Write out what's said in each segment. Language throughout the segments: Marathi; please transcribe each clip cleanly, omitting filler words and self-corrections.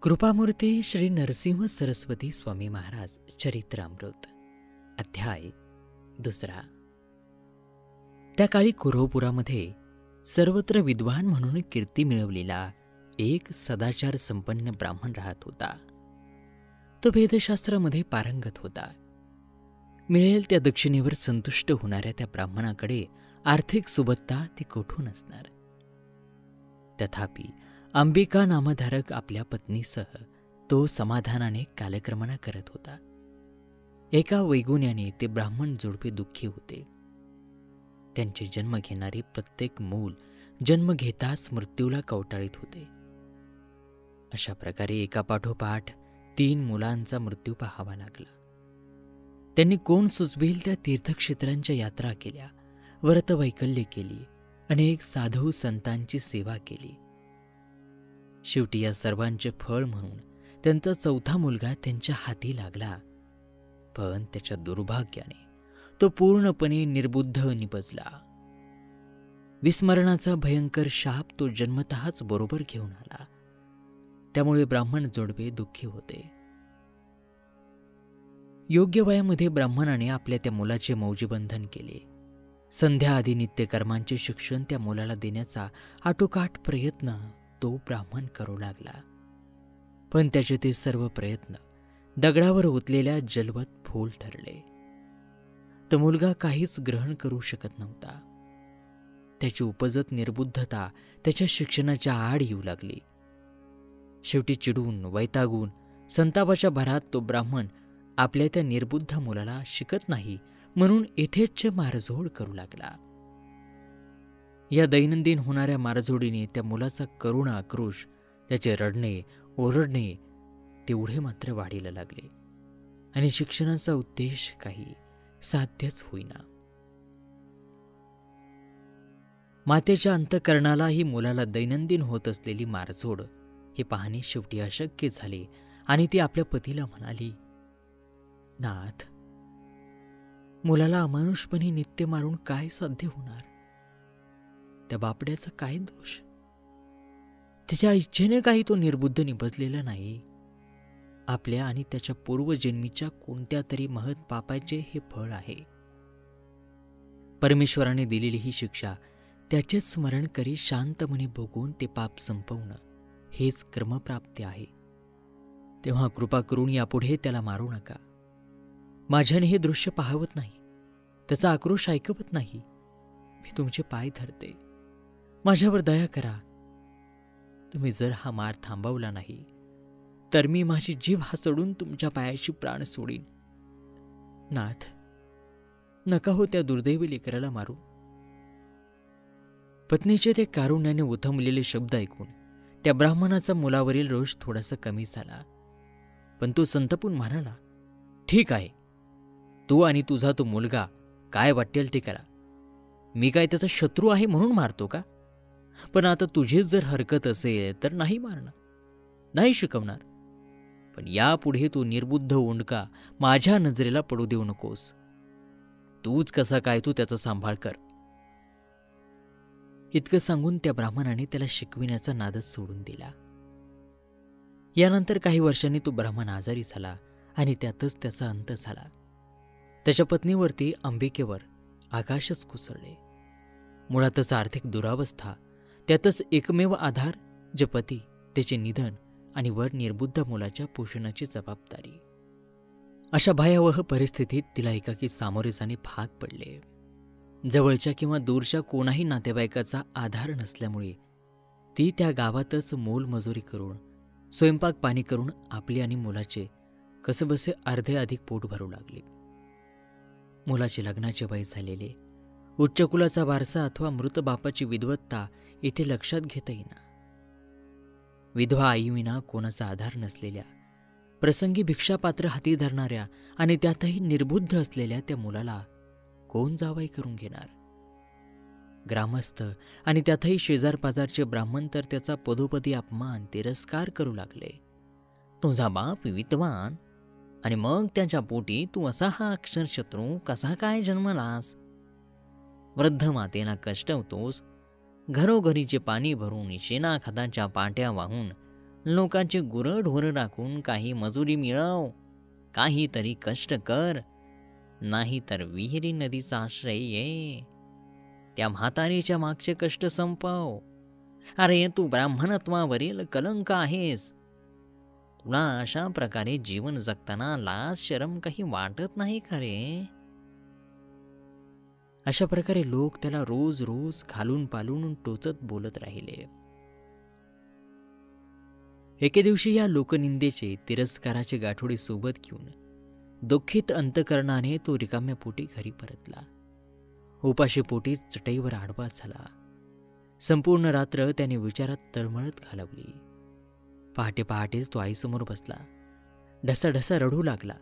कृपामूर्ती श्री नरसिंह सरस्वती स्वामी महाराज चरित्रामृत अध्याय 2. त्या काळी कुरोपुरामध्ये सर्वत्र विद्वान म्हणून कीर्ती मिळवलेला एक सदाचार संपन्न ब्राह्मण राहत होता. तो वेदशास्त्रामध्ये पारंगत होता. मिळेल त्या दक्षिणेवर संतुष्ट होणाऱ्या त्या ब्राह्मणाकडे आर्थिक सुबत्ता ती कोठून असणार. तथापि अंबिका नामधारक आपल्या पत्नीसह तो समाधानाने कालक्रमणा करत होता. एका वैगुण्याने ते ब्राह्मण जोडपे दुःखी होते. त्यांचे जन्म घेणारे प्रत्येक मूल जन्म घेताच मृत्यूला कवटाळीत होते. अशा प्रकारे एकापाठोपाठ 3 मुलांचा मृत्यू पाहावा लागला. त्यांनी कोण सुचवेल त्या तीर्थक्षेत्रांच्या यात्रा केल्या, व्रतवैकल्ये केली, अनेक साधू संतांची सेवा केली. शेवटी या सर्वांचे फळ म्हणून त्यांचा 4था मुलगा त्यांच्या हाती लागला. पण त्याच्या दुर्भाग्याने तो पूर्णपणे निर्बुद्ध निपजला. विस्मरणाचा भयंकर शाप तो जन्मतःच बरोबर घेऊन आला. त्यामुळे ब्राह्मण जोडपे दुःखी होते. योग्य वयामध्ये ब्राह्मणाने आपल्या त्या मुलाचे मौजीबंधन केले. संध्या आदी नित्यकर्मांचे शिक्षण त्या मुलाला देण्याचा आटोकाट प्रयत्न तो ब्राह्मण करू लागला. पण त्याचे ते सर्व प्रयत्न दगडावर ओतलेल्या जलवत फोल ठरले. तो मुलगा काहीच ग्रहण करू शकत नव्हता. त्याची उपजत निर्बुद्धता त्याच्या शिक्षणाच्या आड येऊ लागली. शेवटी चिडून वैतागून संतापाच्या भरात तो ब्राह्मण आपल्या त्या निर्बुद्ध मुलाला शिकत नाही म्हणून येथेच मारझोड करू लागला. या दैनंदिन होणाऱ्या मारझोडीने त्या मुलाचा करुण आक्रोश, त्याचे रडणे ओरडणे तेवढे मात्र वाढीला लागले आणि शिक्षणाचा उद्देश काही साध्यच होईना. मातेच्या अंतःकरणाला ही मुलाला दैनंदिन होत असलेली मारझोड हे पाहणे शेवटी अशक्य झाले आणि ती आपल्या पतीला म्हणाली, नाथ, मुलाला अमानुषपणे नित्य मारून काय साध्य होणार. त्या बापड्याचा काय दोष. त्याच्या इच्छेने काही तो निर्बुद्ध निपजलेला नाही. आपल्या आणि त्याच्या पूर्वजन्मीच्या कोणत्या तरी महत् पापाचे हे फळ आहे. परमेश्वराने दिलेली ही शिक्षा त्याचेच स्मरण करी शांतपणे भोगून ते पाप संपवणं हेच कर्मप्राप्ती आहे. तेव्हा कृपा करून यापुढे त्याला मारू नका. माझ्याने हे दृश्य पाहवत नाही, त्याचा आक्रोश ऐकवत नाही. मी तुमचे पाय धरते, माझ्यावर दया करा. तुम्ही जर हा मार थांबवला नाही तर मी माझी जीभ हासडून तुमच्या पायाशी प्राण सोडीन. नाथ, नका हो त्या दुर्दैवी लेकराला मारू. पत्नीचे ते कारुण्याने उथमलेले शब्द ऐकून त्या ब्राह्मणाचा मुलावरील रोष थोडासा कमी झाला. पण तो संतपून म्हणाला, ठीक आहे, तू आणि तुझा तो मुलगा काय वाटेल ते करा. मी काय त्याचा शत्रू आहे म्हणून मारतो का? पण आता तुझीच जर हरकत असेल तर नाही मारणार, नाही शिकवणार. पण यापुढे तू निर्बुद्ध ओंडका माझ्या नजरेला पडू देऊ नकोस. तूच कसा काय तू त्याचा सांभाळ कर. इतकं सांगून त्या ब्राह्मणाने त्याला शिकविण्याचा नादच सोडून दिला. यानंतर काही वर्षांनी तो ब्राह्मण आजारी झाला आणि त्यातच त्याचा अंत झाला. त्याच्या पत्नीवरती अंबिकेवर आकाशच कोसळले. मुळातच आर्थिक दुरावस्था, त्यातच एकमेव आधार जे पती, त्याचे निधन आणि वर निर्बुद्ध मुलाच्या पोषणाची जबाबदारी. अशा भयावह परिस्थितीत तिला एकाकी सामोरे जाणे भाग पडले. जवळच्या किंवा दूरच्या कोणाही नातेवाईकाचा आधार नसल्यामुळे ती त्या गावातच मोलमजुरी करून स्वयंपाक पाणी करून आपले आणि मुलाचे कसेबसे अर्धे अधिक पोट भरू लागली. मुलाचे लग्नाचे वय झालेले, उच्च कुलाचा वारसा अथवा मृत बापाची विद्वत्ता इथे लक्षात घेता येईना. विधवा आईविना कोणाचा आधार नसलेल्या, प्रसंगी भिक्षापात्र हाती धरणाऱ्या आणि त्यातही निर्बुद्ध असलेल्या त्या मुलाला कोण जावई करून घेणार. ग्रामस्थ आणि त्यातही शेजारपाजारचे ब्राह्मण तर त्याचा पदोपदी अपमान तिरस्कार करू लागले. तुझा बाप विद्वान आणि मग त्याच्या पोटी तू असा हा अक्षरशत्रू कसा काय जन्मलास. वृद्ध मातेला कष्ट होतोस, घरोघरीचे पाणी भरून शेणाखताच्या पाट्या वाहून लोकांची गुरंढोरं राखून काही मजुरी मिळव, काहीतरी कष्ट कर, नाही तर विहिरी नदीचा आश्रय ये. त्या म्हातारीच्या मागचे कष्ट संपव. अरे तू ब्राह्मणत्वावरील कलंक आहेस. तुला अशा प्रकारे जीवन जगताना लाज शरम काही वाटत नाही का रे? अशा प्रकारे लोक त्याला रोज रोज खालून पालून टोचत बोलत राहिले. एके दिवशी या लोकनिंदेचे तिरस्काराचे गाठोडे सोबत घेऊन दुःखित अंतकरणाने तो रिकाम्या पोटी घरी परतला. उपाशी पोटी चटईवर आडवा झाला. संपूर्ण रात्र त्याने विचारात तळमळत घालवली. पहाटे पहाटेच तो आईसमोर बसला. ढसाढसा रडू लागला.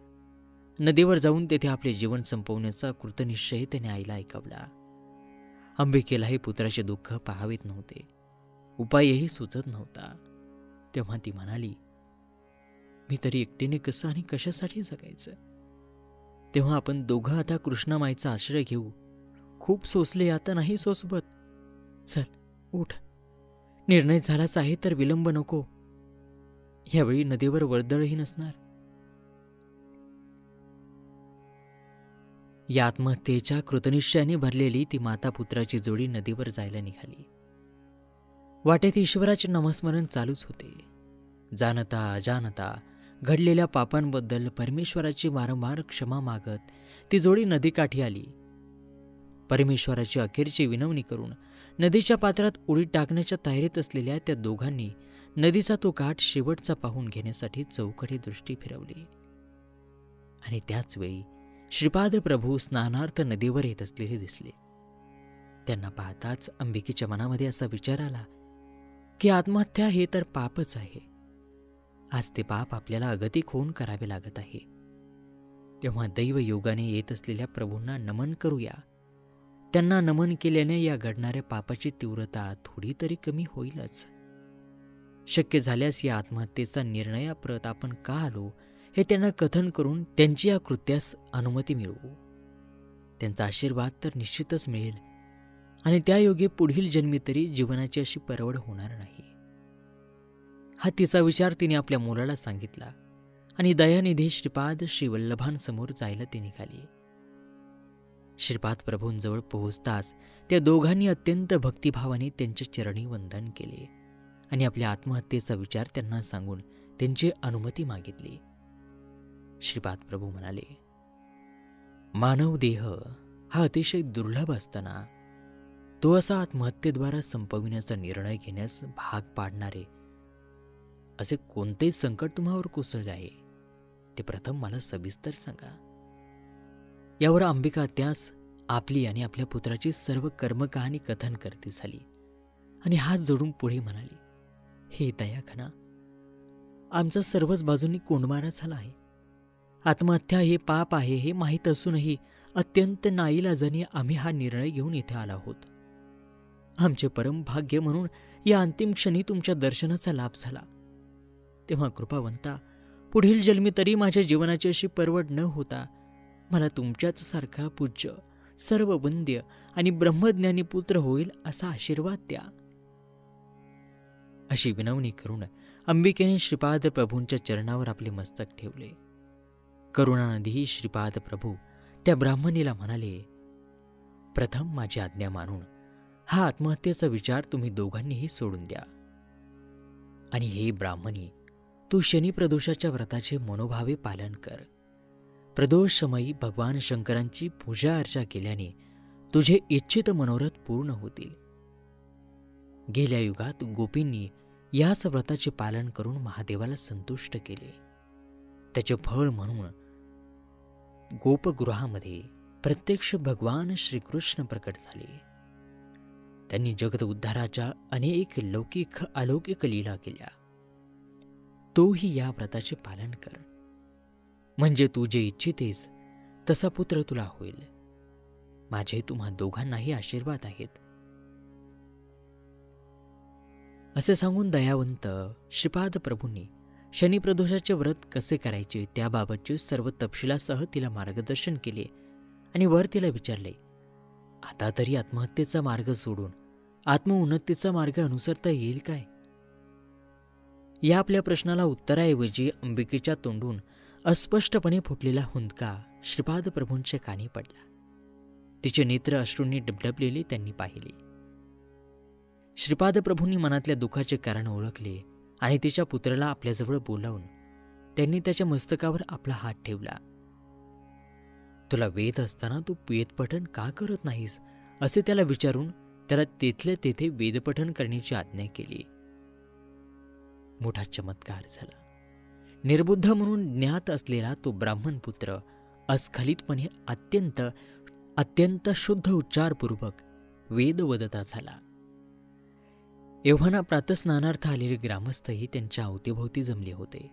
नदीवर जाऊन तेथे आपले जीवन संपवण्याचा कृतनिश्चय त्याने आईला ऐकवला. अंबिकेलाही पुत्राचे दुःख पाहावेत नव्हते. उपायही सुचत नव्हता. तेव्हा ती म्हणाली, मी तरी एकटीने कसं आणि कशासाठी जगायचं? तेव्हा आपण दोघं आता कृष्णामाईचा आश्रय घेऊ. खूप सोसले आता नाही सोसबत. चल उठ. निर्णय झालाच आहे तर विलंब नको. यावेळी नदीवर वर्दळही नसणार. या आत्महत्येच्या कृतनिश्चयाने भरलेली ती माता पुत्राची जोडी नदीवर जायला निघाली. वाटेत ईश्वराचे नामस्मरण चालूच होते. जाणता अजाणता घडलेल्या पापांबद्दल परमेश्वराची वारंवार क्षमा मागत ती जोडी नदीकाठी आली. परमेश्वराची अखेरची विनवणी करून नदीच्या पात्रात उडी टाकण्याच्या तयारीत असलेल्या त्या दोघांनी नदीचा तो काठ शेवटचा पाहून घेण्यासाठी चौकडे दृष्टी फिरवली. आणि त्याच वेळी श्रीपाद प्रभू स्नानार्थ नदीवर येत असलेले दिसले. त्यांना पाहताच अंबिकेच्या मनामध्ये असा विचार आला की आत्महत्या हे तर पापच आहे. आज ते पाप आपल्याला अगतिक होऊन करावे लागत आहे. तेव्हा दैव योगाने येत असलेल्या प्रभूंना नमन करूया. त्यांना नमन केल्याने या घडणाऱ्या पापाची तीव्रता थोडी तरी कमी होईलच. शक्य झाल्यास या आत्महत्येचा निर्णयाप्रत आपण का आलो हे त्यांना कथन करून त्यांची या कृत्यास अनुमती मिळवू. त्यांचा आशीर्वाद तर निश्चितच मिळेल आणि त्यायोगे पुढील जन्मी तरी जीवनाची अशी परवड होणार नाही. हा तिचा विचार तिने आपल्या मुलाला सांगितला आणि दयानिधी श्रीपाद श्रीवल्लभांसमोर जायला ती निघाली. श्रीपाद प्रभूंजवळ पोहोचताच त्या दोघांनी अत्यंत भक्तिभावाने त्यांच्या चरणी वंदन केले आणि आपल्या आत्महत्येचा विचार त्यांना सांगून त्यांची अनुमती मागितली. श्रीपाद प्रभू म्हणाले, मानव देह हा अतिशय दुर्लभ असताना तो असा आत्महत्येद्वारा संपविण्याचा निर्णय घेण्यास भाग पाडणारे असे कोणतेच संकट तुम्हावर कोसळले आहे ते प्रथम मला सविस्तर सांगा. यावर अंबिका त्यास आपली आणि आपल्या पुत्राची सर्व कर्मकहाणी कथन करती झाली आणि हात जोडून पुढे म्हणाली, हे दयाघना, आमचा सर्वच बाजूंनी कोंडमारा झाला आहे. आत्महत्या हे पाप आहे हे माहीत असूनही अत्यंत नाईलाजाने आम्ही हा निर्णय घेऊन इथे आलो आहोत. आमचे परम भाग्य म्हणून या अंतिम क्षणी तुमच्या दर्शनाचा लाभ झाला. तेव्हा कृपावंता, पुढील जन्मी तरी माझ्या जीवनाची अशी परवड न होता मला तुमच्याच सारखा पूज्य, सर्व वंद्य आणि ब्रह्मज्ञानी पुत्र होईल असा आशीर्वाद द्या. अशी विनवणी करून अंबिकेने श्रीपाद प्रभूंच्या चरणावर आपले मस्तक ठेवले. करुणानिधी श्रीपाद प्रभू त्या ब्राह्मणीला म्हणाले, प्रथम माझी आज्ञा मानून हा आत्महत्येचा विचार तुम्ही दोघांनीही सोडून द्या. आणि हे ब्राह्मणी, तू शनी प्रदोषाच्या व्रताचे मनोभावे पालन कर. प्रदोषमयी भगवान शंकरांची पूजा अर्चा केल्याने तुझे इच्छित मनोरथ पूर्ण होतील. गेल्या युगात गोपींनी याच व्रताचे पालन करून महादेवाला संतुष्ट केले. त्याचे फळ म्हणून गोपगृहामध्ये प्रत्यक्ष भगवान श्रीकृष्ण प्रकट झाले. त्यांनी जगत उद्धाराच्या अनेक लौकिक अलौकिक लीला केल्या. तोही या व्रताचे पालन कर, म्हणजे तू जे इच्छितेस तसा पुत्र तुला होईल. माझे तुम्हा दोघांनाही आशीर्वाद आहेत. असे सांगून दयावंत श्रीपाद प्रभूंनी शनिप्रदोषाचे व्रत कसे करायचे त्याबाबतचे सर्व तपशिलासह तिला मार्गदर्शन केले आणि वर तिला विचारले, आता तरी आत्महत्येचा मार्ग सोडून आत्मउन्नतीचा मार्ग अनुसरता येईल काय? या आपल्या प्रश्नाला उत्तराऐवजी अंबिकेच्या तोंडून अस्पष्टपणे फुटलेला हुंदका श्रीपाद प्रभूंच्या कानी पडला. तिचे नेत्र अश्रूंनी डबडबलेले त्यांनी पाहिले. श्रीपाद प्रभूंनी मनातल्या दुःखाचे कारण ओळखले आणि तिच्या पुत्राला आपल्याजवळ बोलावून त्यांनी त्याच्या मस्तकावर आपला हात ठेवला. तुला वेद असताना तू वेदपठण का करत नाहीस असे त्याला विचारून त्याला तेथल्या तेथे वेदपठण करण्याची आज्ञा केली. मोठा चमत्कार झाला. निर्बुद्ध म्हणून ज्ञात असलेला तो ब्राह्मण पुत्र अस्खलितपणे अत्यंत शुद्ध उच्चारपूर्वक वेद वदता झाला. एव्हाना प्रातस्नानार्थ आलेले ग्रामस्थही त्यांच्या अवतीभोवती जमले होते.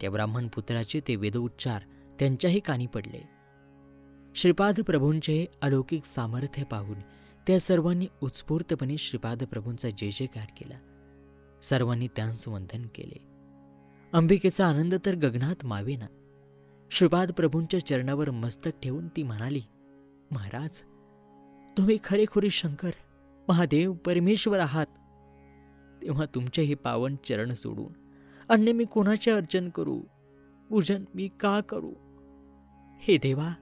त्या ब्राह्मण पुत्राचे ते वेदोच्चार त्यांच्याही कानी पडले. श्रीपाद प्रभूंचे अलौकिक सामर्थ्य पाहून त्या सर्वांनी उत्स्फूर्तपणे श्रीपाद प्रभूंचा जय जयकार केला. सर्वांनी त्यांचं वंदन केले. अंबिकेचा आनंद तर गगनात मावेना. श्रीपाद प्रभूंच्या चरणावर मस्तक ठेवून ती म्हणाली, महाराज, तुम्ही खरेखुरे शंकर, महादेव, परमेश्वर आहात. तेव्हा तुमचे हे पावन चरण सोडून अन्य मी कोणाचे अर्चन करू, पूजन मी का करू? हे देवा,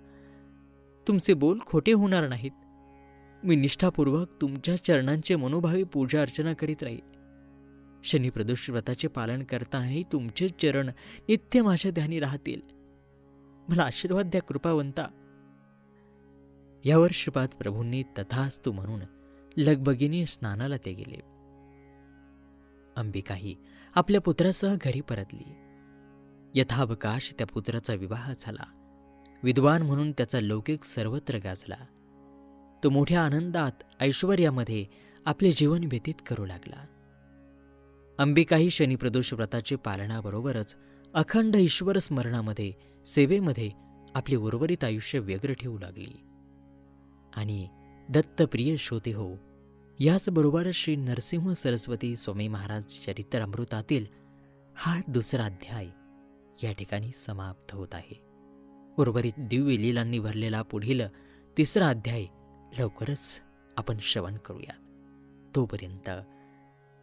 तुमचे बोल खोटे होणार नाहीत. मी निष्ठापूर्वक तुमच्या चरणांचे मनोभावी पूजा अर्चना करीत राहील. शनी प्रदोष व्रताचे पालन करतानाही तुमचे चरण नित्य माझ्या ध्यानी राहतील. मला आशीर्वाद द्या कृपावंता. यावर श्रीपाद प्रभूंनी तथास्तु म्हणून लगबगीने स्नानाला ते गेले. अंबिकाही आपल्या पुत्रासह घरी परतली. यथावकाश त्या पुत्राचा विवाह झाला. विद्वान म्हणून त्याचा लौकिक सर्वत्र गाजला. तो मोठ्या आनंदात ऐश्वर्यामध्ये आपले जीवन व्यतीत करू लागला. अंबिकाही शनिप्रदोष व्रताचे पालनाबरोबरच अखंड ईश्वर स्मरणामध्ये, सेवेमध्ये आपले उर्वरित आयुष्य व्यग्र ठेवू लागली. आणि दत्तप्रिय श्रोते हो, याचबरोबर श्री नरसिंह सरस्वती स्वामी महाराज चरित्रामृतातील हा दुसरा अध्याय या ठिकाणी समाप्त होत आहे. उर्वरित दिव्य लीलांनी भरलेला पुढील तिसरा अध्याय लवकरच आपण श्रवण करूयात. तोपर्यंत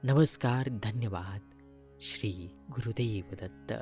नमस्कार, धन्यवाद. श्री गुरुदेव दत्त.